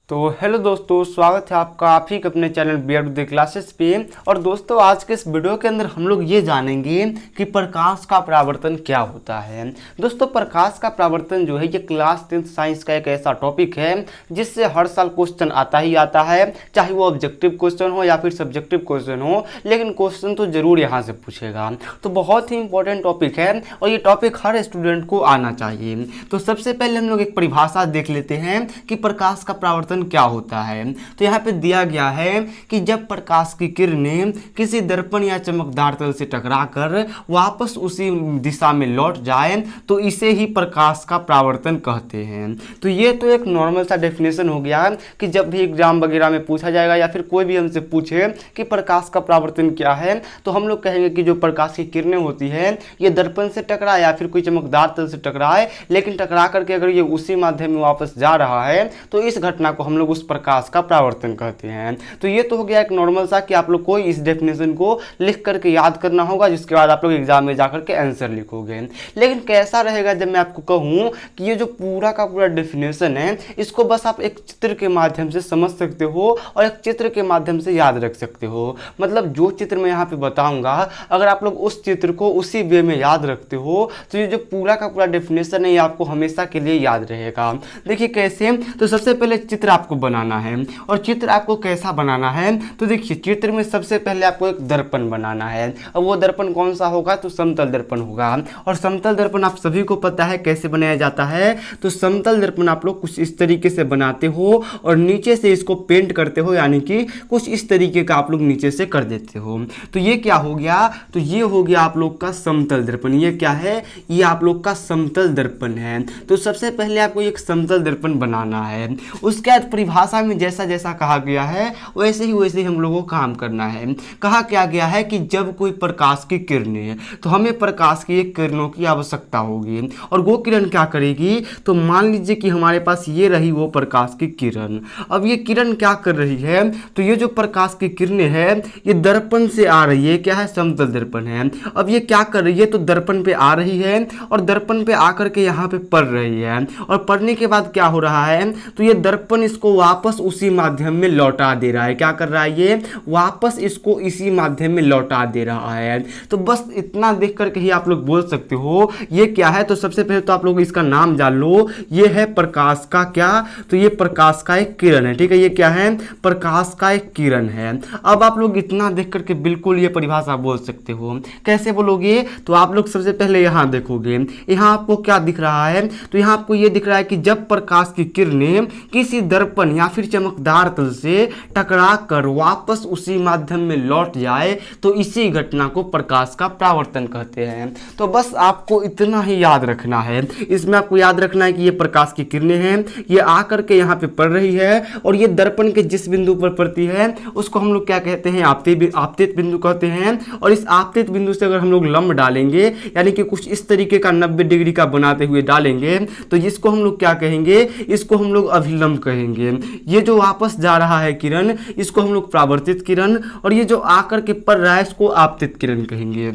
तो हेलो दोस्तों, स्वागत है आपका आप ही के अपने चैनल बीएड विद क्लासेस पे। और दोस्तों, आज के इस वीडियो के अंदर हम लोग ये जानेंगे कि प्रकाश का परावर्तन क्या होता है। दोस्तों, प्रकाश का परावर्तन जो है ये क्लास 10th साइंस का एक ऐसा टॉपिक है जिससे हर साल क्वेश्चन आता ही आता है, चाहे वो ऑब्जेक्टिव क्वेश्चन हो या फिर सब्जेक्टिव क्वेश्चन हो, लेकिन क्वेश्चन तो जरूर यहाँ से पूछेगा। तो बहुत ही इंपॉर्टेंट टॉपिक है और ये टॉपिक हर स्टूडेंट को आना चाहिए। तो सबसे पहले हम लोग एक परिभाषा देख लेते हैं कि प्रकाश का परावर्तन क्या होता है। तो यहाँ पे दिया गया है कि जब प्रकाश की किरणें किसी दर्पण या चमकदार तल से टकराकर वापस उसी दिशा में लौट जाए तो इसे ही प्रकाश का परावर्तन कहते हैं। तो ये तो एक नॉर्मल सा डेफिनेशन हो गया कि जब भी एग्जाम वगैरह में पूछा जाएगा या फिर कोई भी हमसे पूछे कि प्रकाश का परावर्तन क्या है, तो हम लोग कहेंगे कि जो प्रकाश की किरणें होती है ये दर्पण से टकराए या फिर कोई चमकदार तल से टकराए, लेकिन टकरा करके अगर ये उसी माध्यम में वापस जा रहा है तो इस घटना को हम लोग उस प्रकाश का परावर्तन कहते हैं। तो ये तो हो गया एक नॉर्मल सा कि आप लोग को इस डेफिनेशन को लिख करके याद करना होगा, जिसके बाद आप लोग एग्जाम में जाकर के आंसर लिखोगे। लेकिन कैसा रहेगा जब मैं आपको कहूँ कि ये जो पूरा का पूरा डेफिनेशन है इसको बस आप एक चित्र के माध्यम से समझ सकते हो और एक चित्र के माध्यम से याद रख सकते हो। मतलब जो चित्र मैं यहाँ पे बताऊंगा, अगर आप लोग उस चित्र को उसी वे में याद रखते हो तो ये जो पूरा का पूरा डेफिनेशन है ये आपको हमेशा के लिए याद रहेगा। देखिए कैसे, तो सबसे पहले चित्र आपको बनाना है। और चित्र आपको कैसा बनाना है, तो देखिए चित्र में सबसे पहले आपको एक दर्पण बनाना है। और वो दर्पण कौन सा होगा, तो समतल दर्पण होगा। और समतल दर्पण आप सभी को पता है कैसे बनाया जाता है। तो समतल दर्पण आप लोग कुछ इस तरीके से बनाते हो और नीचे से इसको पेंट करते हो, यानी कि कुछ इस तरीके का आप लोग नीचे से कर देते हो। तो ये क्या हो गया, तो ये हो गया आप लोग का समतल दर्पण। ये क्या है, ये आप लोग का समतल दर्पण है। तो सबसे पहले आपको एक समतल दर्पण बनाना है। उसके बाद परिभाषा में जैसा जैसा कहा गया है वैसे ही हम लोगों को काम करना है। कहा क्या गया है कि जब कोई प्रकाश की किरणें है तो हमें प्रकाश की एक किरणों की आवश्यकता होगी। और वो किरण क्या करेगी, तो मान लीजिए कि हमारे पास ये रही वो प्रकाश की किरण। अब ये किरण क्या कर रही है, तो ये जो प्रकाश की किरणें है ये दर्पण से आ रही है। क्या है, समतल दर्पण है। अब ये क्या कर रही है, तो दर्पण पे आ रही है और दर्पण पे आकर के यहाँ पे पड़ रही है। और पड़ने के बाद क्या हो रहा है, तो ये दर्पण इसको वापस उसी माध्यम में लौटा दे रहा है। क्या कर रहा है, ये वापस इसको इसी माध्यम में लौटा दे रहा है। तो बस इतना देख करके ही आप लोग बोल सकते हो ये क्या है। तो सबसे पहले तो आप लोग इसका नाम जान लो, ये है प्रकाश का क्या, तो ये प्रकाश का एक किरण है। ठीक है, ये क्या है, प्रकाश का एक किरण है। अब आप लोग इतना देख करके बिल्कुल ये परिभाषा बोल सकते हो। कैसे बोलोगे, तो आप लोग सबसे पहले यहाँ देखोगे, यहाँ आपको क्या दिख रहा है, तो यहाँ आपको ये दिख रहा है कि जब प्रकाश की किरणें किसी दर्पण या फिर चमकदार तल से टकरा कर वापस उसी माध्यम में लौट जाए तो इसी घटना को प्रकाश का परावर्तन कहते हैं। तो बस आपको इतना ही याद रखना है। इसमें आपको याद रखना है कि ये प्रकाश की किरणें हैं, ये आकर के यहाँ पे पड़ रही है और ये दर्पण के जिस बिंदु पर पड़ती है उसको हम लोग क्या कहते हैं, आपतित बिंदु कहते हैं। और इस आपतित बिंदु से अगर हम लोग लंब डालेंगे, यानी कि कुछ इस तरीके का 90 डिग्री का बनाते हुए डालेंगे, तो इसको हम लोग क्या कहेंगे, इसको हम लोग अभिलंब कहेंगे। ये जो वापस जा रहा है किरण इसको हम लोग परावर्तित किरण, और ये जो आकर के पड़ रहा है इसको आपतित किरण कहेंगे।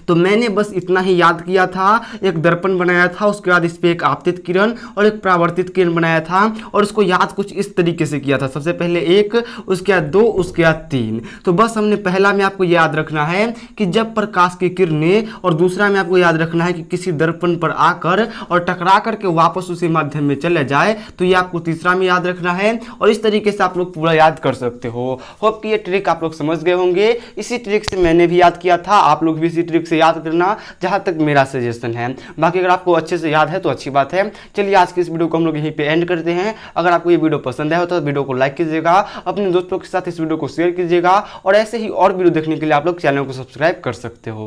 तो मैंने बस इतना ही याद किया था, एक दर्पण बनाया था, उसके बाद इस पे एक आपतित किरण और एक परावर्तित किरण बनाया था और उसको याद कुछ इस तरीके से किया था। सबसे पहले एक, उसके बाद दो, उसके बाद तीन। तो बस हमने पहला में आपको याद रखना है कि जब प्रकाश की किरणें, और दूसरा में आपको याद रखना है कि किसी दर्पण पर आकर और टकरा करके वापस उसी माध्यम में चले जाए, तो ये आपको तीसरा में याद रखना है। और इस तरीके से आप लोग पूरा याद कर सकते हो। होप कि ये ट्रिक आप लोग समझ गए होंगे। इसी ट्रिक से मैंने भी याद किया था, आप लोग भी इसी ट्रिक से याद करना, जहां तक मेरा सजेशन है। बाकी अगर आपको अच्छे से याद है तो अच्छी बात है। चलिए आज की इस वीडियो को हम लोग यहीं पे एंड करते हैं। अगर आपको ये वीडियो पसंद आया हो तो वीडियो को लाइक कीजिएगा, अपने दोस्तों के साथ इस वीडियो को शेयर कीजिएगा और ऐसे ही और वीडियो देखने के लिए आप लोग चैनल को सब्सक्राइब कर सकते हो।